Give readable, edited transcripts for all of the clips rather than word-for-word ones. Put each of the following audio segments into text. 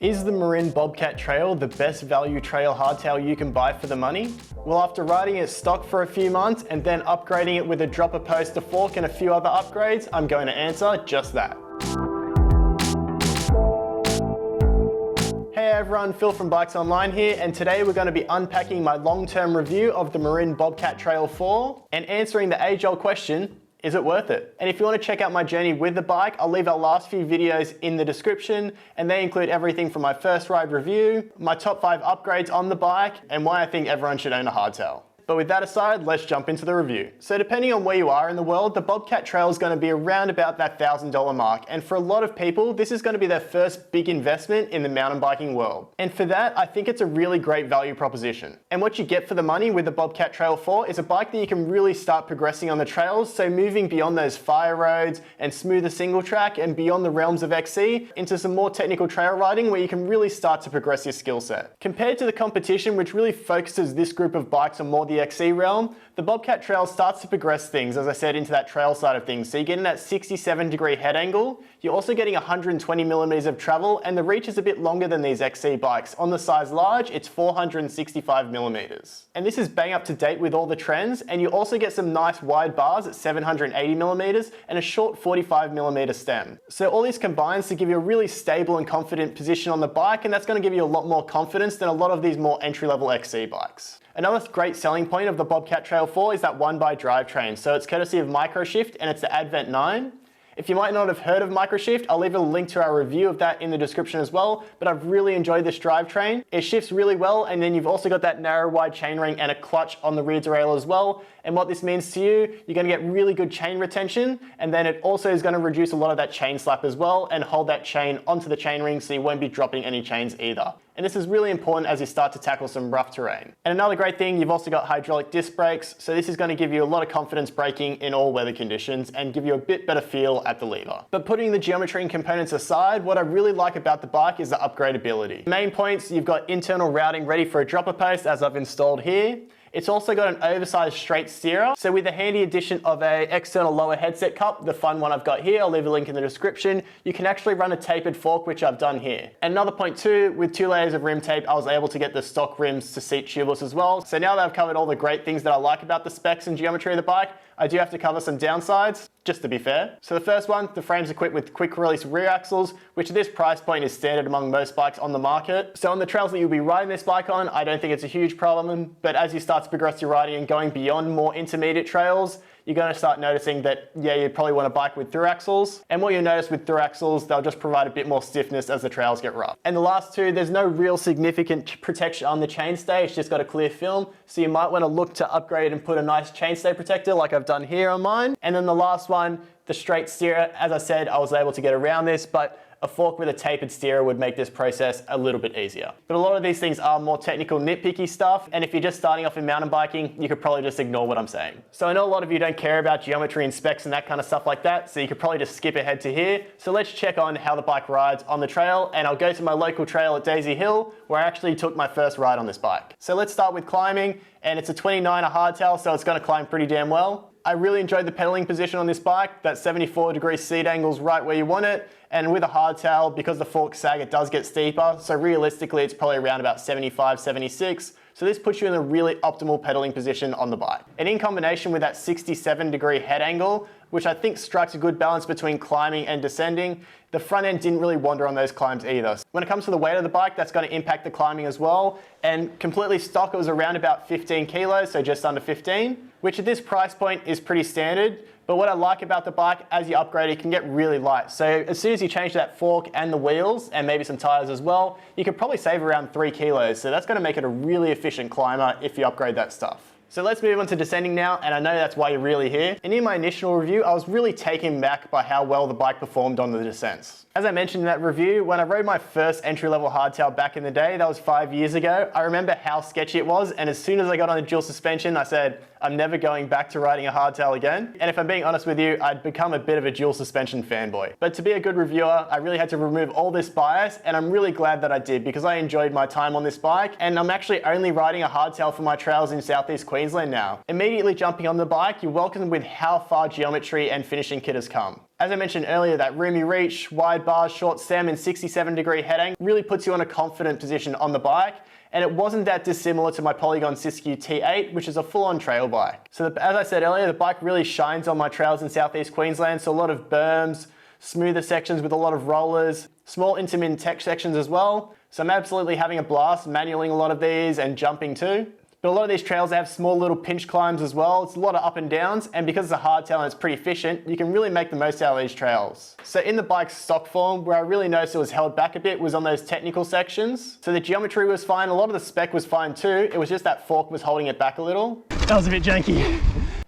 Is the Marin Bobcat Trail the best value trail hardtail you can buy for the money? Well, after riding it stock for a few months and then upgrading it with a dropper poster fork and a few other upgrades, I'm going to answer just that. Hey everyone, Phil from Bikes Online here, and today we're going to be unpacking my long-term review of the Marin Bobcat Trail 4 and answering the age-old question, is it worth it? And if you want to check out my journey with the bike, I'll leave our last few videos in the description, and they include everything from my first ride review, my top 5 upgrades on the bike, and why I think everyone should own a hardtail. But with that aside, let's jump into the review. So depending on where you are in the world, the Bobcat Trail is going to be around about that $1,000 mark. And for a lot of people, this is going to be their first big investment in the mountain biking world. And for that, I think it's a really great value proposition. And what you get for the money with the Bobcat Trail 4 is a bike that you can really start progressing on the trails. So moving beyond those fire roads and smoother single track and beyond the realms of XC into some more technical trail riding where you can really start to progress your skill set. Compared to the competition, which really focuses this group of bikes on more the XC realm, the Bobcat Trail starts to progress things, as I said, into that trail side of things. So you're getting that 67-degree head angle, you're also getting 120 millimeters of travel, and the reach is a bit longer than these XC bikes. On the size large, it's 465 millimeters. And this is bang up to date with all the trends, and you also get some nice wide bars at 780 millimeters and a short 45 millimeter stem. So all this combines to give you a really stable and confident position on the bike, and that's going to give you a lot more confidence than a lot of these more entry-level XC bikes. Another great selling point of the Bobcat Trail 4 is that one-by drivetrain. So it's courtesy of Microshift and it's the Advent 9. If you might not have heard of Microshift, I'll leave a link to our review of that in the description as well, but I've really enjoyed this drivetrain. It shifts really well, and then you've also got that narrow wide chainring and a clutch on the rear derailleur as well. And what this means to you, you're going to get really good chain retention, and then it also is going to reduce a lot of that chain slap as well and hold that chain onto the chainring so you won't be dropping any chains either. And this is really important as you start to tackle some rough terrain. And another great thing, you've also got hydraulic disc brakes, so this is going to give you a lot of confidence braking in all weather conditions and give you a bit better feel at the lever. But putting the geometry and components aside, what I really like about the bike is the upgradability. Main points, you've got internal routing ready for a dropper post as I've installed here. It's also got an oversized straight steerer. So with the handy addition of a external lower headset cup, the fun one I've got here, I'll leave a link in the description, you can actually run a tapered fork, which I've done here. And another point too, with 2 layers of rim tape, I was able to get the stock rims to seat tubeless as well. So now that I've covered all the great things that I like about the specs and geometry of the bike, I do have to cover some downsides, just to be fair. So the first one, the frame's equipped with quick release rear axles, which at this price point is standard among most bikes on the market. So on the trails that you'll be riding this bike on, I don't think it's a huge problem, but as you start to progress your riding and going beyond more intermediate trails, you're going to start noticing that, yeah, you probably want a bike with through axles. And what you'll notice with through axles, they'll just provide a bit more stiffness as the trails get rough. And the last two, there's no real significant protection on the chainstay. It's just got a clear film. So you might want to look to upgrade and put a nice chainstay protector like I've done here on mine. And then the last one, the straight steerer. As I said, I was able to get around this, but a fork with a tapered steerer would make this process a little bit easier. But a lot of these things are more technical, nitpicky stuff, and if you're just starting off in mountain biking, you could probably just ignore what I'm saying. So I know a lot of you don't care about geometry and specs and that kind of stuff like that, so you could probably just skip ahead to here. So let's check on how the bike rides on the trail, and I'll go to my local trail at Daisy Hill, where I actually took my first ride on this bike. So let's start with climbing, and it's a 29er hardtail, so it's gonna climb pretty damn well. I really enjoyed the pedaling position on this bike. That 74-degree seat angle's right where you want it. And with a hardtail, because the forks sag, it does get steeper. So realistically, it's probably around about 75, 76. So this puts you in a really optimal pedaling position on the bike. And in combination with that 67-degree head angle, which I think strikes a good balance between climbing and descending, the front end didn't really wander on those climbs either. When it comes to the weight of the bike, that's going to impact the climbing as well. And completely stock, it was around about 15 kilos, so just under 15, which at this price point is pretty standard. But what I like about the bike, as you upgrade, it can get really light. So as soon as you change that fork and the wheels, and maybe some tires as well, you could probably save around 3 kilos. So that's going to make it a really efficient climber if you upgrade that stuff. So let's move on to descending now, and I know that's why you're really here. And in my initial review, I was really taken back by how well the bike performed on the descents. As I mentioned in that review, when I rode my first entry-level hardtail back in the day, that was 5 years ago, I remember how sketchy it was, and as soon as I got on the dual suspension, I said, I'm never going back to riding a hardtail again. And if I'm being honest with you, I'd become a bit of a dual suspension fanboy. But to be a good reviewer, I really had to remove all this bias, and I'm really glad that I did because I enjoyed my time on this bike, and I'm actually only riding a hardtail for my trails in Southeast Queensland now. Immediately jumping on the bike, you're welcomed with how far geometry and finishing kit has come. As I mentioned earlier, that roomy reach, wide bars, short stem and 67-degree head angle really puts you in a confident position on the bike. And it wasn't that dissimilar to my Polygon Siskiyou T8, which is a full-on trail bike. So as I said earlier, the bike really shines on my trails in Southeast Queensland. So a lot of berms, smoother sections with a lot of rollers, small intermittent tech sections as well. So I'm absolutely having a blast manualing a lot of these and jumping too. But a lot of these trails, they have small little pinch climbs as well. It's a lot of up and downs, and because it's a hardtail and it's pretty efficient, you can really make the most out of these trails. So in the bike's stock form, where I really noticed it was held back a bit was on those technical sections. So the geometry was fine, a lot of the spec was fine too. It was just that fork was holding it back a little. That was a bit janky.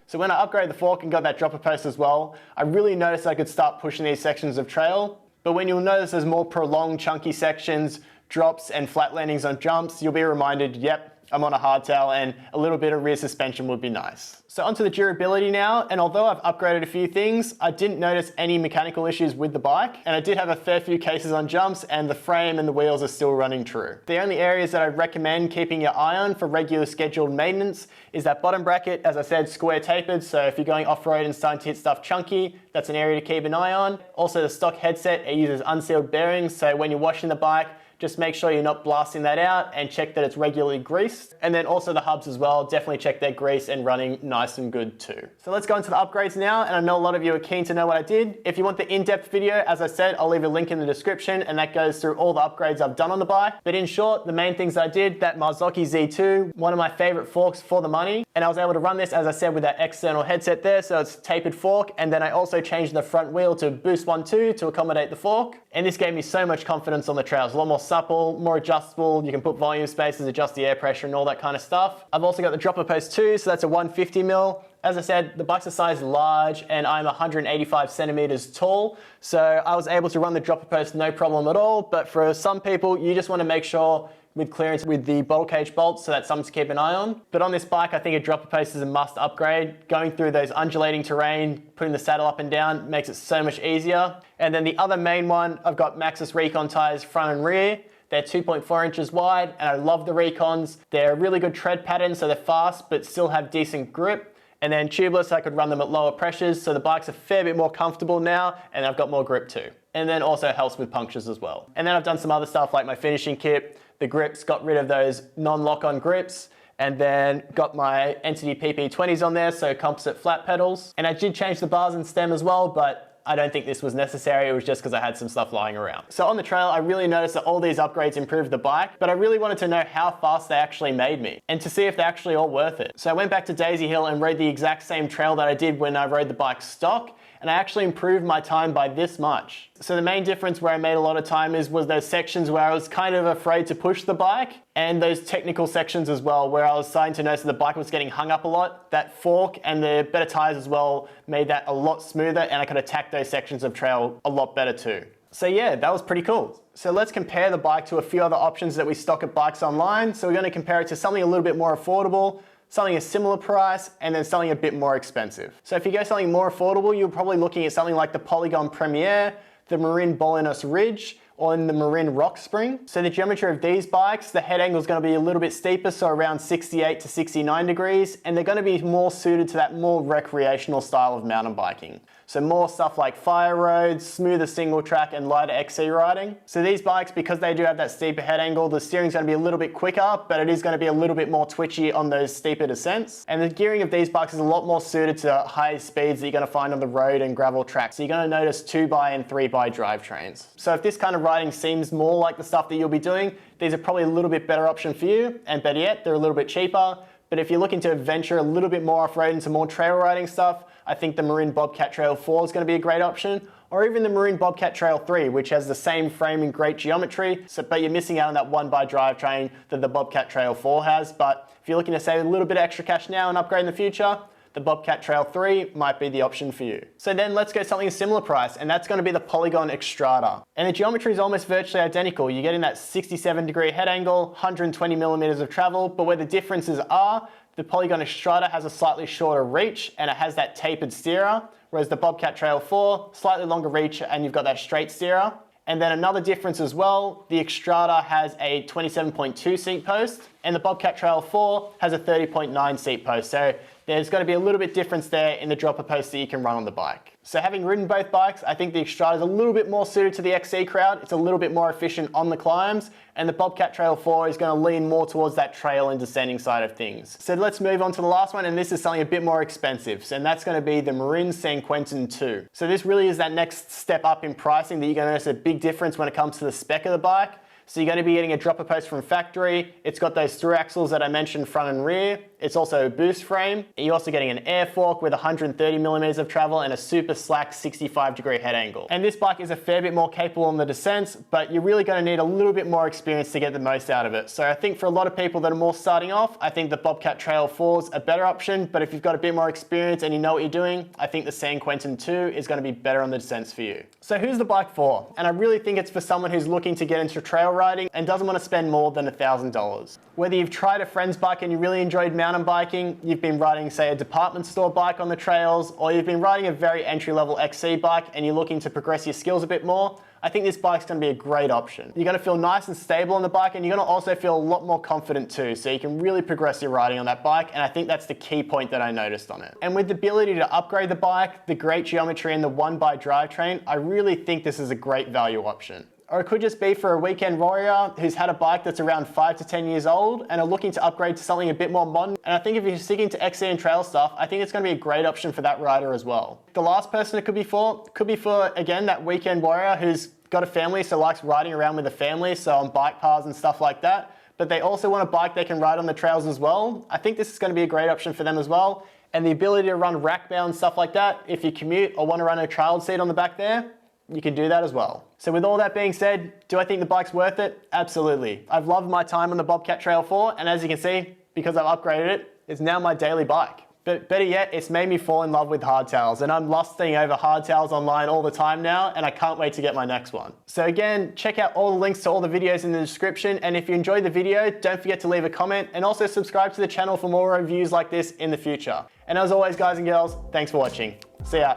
So when I upgraded the fork and got that dropper post as well, I really noticed I could start pushing these sections of trail. But when you'll notice there's more prolonged chunky sections, drops and flat landings on jumps, you'll be reminded, yep, I'm on a hardtail and a little bit of rear suspension would be nice. So onto the durability now, and although I've upgraded a few things, I didn't notice any mechanical issues with the bike, and I did have a fair few cases on jumps, and the frame and the wheels are still running true. The only areas that I recommend keeping your eye on for regular scheduled maintenance is that bottom bracket, as I said, square tapered, so if you're going off-road and starting to hit stuff chunky, that's an area to keep an eye on. Also the stock headset, it uses unsealed bearings, so when you're washing the bike, just make sure you're not blasting that out and check that it's regularly greased. And then also the hubs as well, definitely check their grease and running nice and good too. So let's go into the upgrades now, and I know a lot of you are keen to know what I did. If you want the in-depth video, as I said, I'll leave a link in the description, and that goes through all the upgrades I've done on the bike. But in short, the main things I did, that Marzocchi Z2, one of my favorite forks for the money, and I was able to run this, as I said, with that external headset there, so it's tapered fork, and then I also changed the front wheel to Boost 1.2 to accommodate the fork, and this gave me so much confidence on the trails, a lot more supple, more adjustable, you can put volume spaces, adjust the air pressure and all that kind of stuff. I've also got the dropper post 2, so that's a 150mm. As I said, the bike's a size large and I'm 185 centimeters tall, so I was able to run the dropper post no problem at all, but for some people, you just want to make sure with clearance with the bottle cage bolts, so that's something to keep an eye on. But on this bike, I think a dropper post is a must upgrade. Going through those undulating terrain, putting the saddle up and down makes it so much easier. And then the other main one, I've got Maxxis Recon tires front and rear. They're 2.4 inches wide, and I love the Recons. They're a really good tread pattern, so they're fast, but still have decent grip. And then tubeless, I could run them at lower pressures, so the bike's a fair bit more comfortable now, and I've got more grip too. And then also helps with punctures as well. And then I've done some other stuff like my finishing kit, the grips, got rid of those non-lock-on grips, and then got my Entity PP20s on there, so composite flat pedals. And I did change the bars and stem as well, but I don't think this was necessary. It was just because I had some stuff lying around. So on the trail, I really noticed that all these upgrades improved the bike, but I really wanted to know how fast they actually made me and to see if they're actually all worth it. So I went back to Daisy Hill and rode the exact same trail that I did when I rode the bike stock, and I actually improved my time by this much. So the main difference where I made a lot of time was those sections where I was kind of afraid to push the bike, and those technical sections as well, where I was starting to notice that the bike was getting hung up a lot. That fork and the better tires as well made that a lot smoother, and I could attack those sections of trail a lot better too. So yeah, that was pretty cool. So let's compare the bike to a few other options that we stock at Bikes Online. So we're going to compare it to something a little bit more affordable, something a similar price, and then something a bit more expensive. So if you go something more affordable, you're probably looking at something like the Polygon Premier, the Marin Bolinos Ridge, or in the Marin Rock Spring. So the geometry of these bikes, the head angle is going to be a little bit steeper, so around 68 to 69 degrees, and they're going to be more suited to that more recreational style of mountain biking. So more stuff like fire roads, smoother single track, and lighter XC riding. So these bikes, because they do have that steeper head angle, the steering's going to be a little bit quicker, but it is going to be a little bit more twitchy on those steeper descents. And the gearing of these bikes is a lot more suited to high speeds that you're going to find on the road and gravel tracks. So you're going to notice 2x and 3x drivetrains. So if this kind of riding seems more like the stuff that you'll be doing, these are probably a little bit better option for you, and better yet, they're a little bit cheaper. But if you're looking to venture a little bit more off-road into more trail riding stuff, I think the Marin Bobcat Trail 4 is going to be a great option, or even the Marin Bobcat Trail 3, which has the same frame and great geometry, but you're missing out on that 1x drivetrain that the Bobcat Trail 4 has. But if you're looking to save a little bit of extra cash now and upgrade in the future, the Bobcat Trail 3 might be the option for you. So then let's go something a similar price, and that's going to be the Polygon Xstrata. And the geometry is almost virtually identical. You're getting that 67-degree head angle, 120mm of travel, but where the differences are, the Polygon Xstrata has a slightly shorter reach and it has that tapered steerer, whereas the Bobcat Trail 4, slightly longer reach and you've got that straight steerer. And then another difference as well, the Xstrata has a 27.2 seat post and the Bobcat Trail 4 has a 30.9 seat post. So there's going to be a little bit difference there in the dropper post that you can run on the bike. So having ridden both bikes, I think the Xstrata is a little bit more suited to the XC crowd. It's a little bit more efficient on the climbs, and the Bobcat Trail 4 is going to lean more towards that trail and descending side of things. So let's move on to the last one, and this is something a bit more expensive, and that's going to be the Marin San Quentin 2. So this really is that next step up in pricing that you're going to notice a big difference when it comes to the spec of the bike. So you're going to be getting a dropper post from factory. It's got those through axles that I mentioned front and rear. It's also a boost frame. You're also getting an air fork with 130 millimeters of travel and a super slack 65-degree head angle. And this bike is a fair bit more capable on the descents, but you're really going to need a little bit more experience to get the most out of it. So I think for a lot of people that are more starting off, I think the Bobcat Trail 4 is a better option, but if you've got a bit more experience and you know what you're doing, I think the San Quentin 2 is going to be better on the descents for you. So who's the bike for? And I really think it's for someone who's looking to get into trail riding and doesn't want to spend more than $1,000. Whether you've tried a friend's bike and you really enjoyed mountain biking, you've been riding, say, a department store bike on the trails, or you've been riding a very entry-level XC bike and you're looking to progress your skills a bit more, I think this bike's going to be a great option. You're going to feel nice and stable on the bike, and you're going to also feel a lot more confident too, so you can really progress your riding on that bike, and I think that's the key point that I noticed on it. And with the ability to upgrade the bike, the great geometry, and the one-by drivetrain, I really think this is a great value option. Or it could just be for a weekend warrior who's had a bike that's around 5 to 10 years old and are looking to upgrade to something a bit more modern. And I think if you're sticking to XC and trail stuff, I think it's going to be a great option for that rider as well. The last person it could be for, again, that weekend warrior who's got a family, so likes riding around with a family, so on bike paths and stuff like that. But they also want a bike they can ride on the trails as well. I think this is going to be a great option for them as well. And the ability to run rack bound stuff like that, if you commute or want to run a child seat on the back there, you can do that as well. So with all that being said, do I think the bike's worth it? Absolutely. I've loved my time on the Bobcat Trail 4, and as you can see, because I've upgraded it, it's now my daily bike. But better yet, it's made me fall in love with hardtails, and I'm lusting over hardtails online all the time now, and I can't wait to get my next one. So again, check out all the links to all the videos in the description, and if you enjoyed the video, don't forget to leave a comment, and also subscribe to the channel for more reviews like this in the future. And as always, guys and girls, thanks for watching. See ya.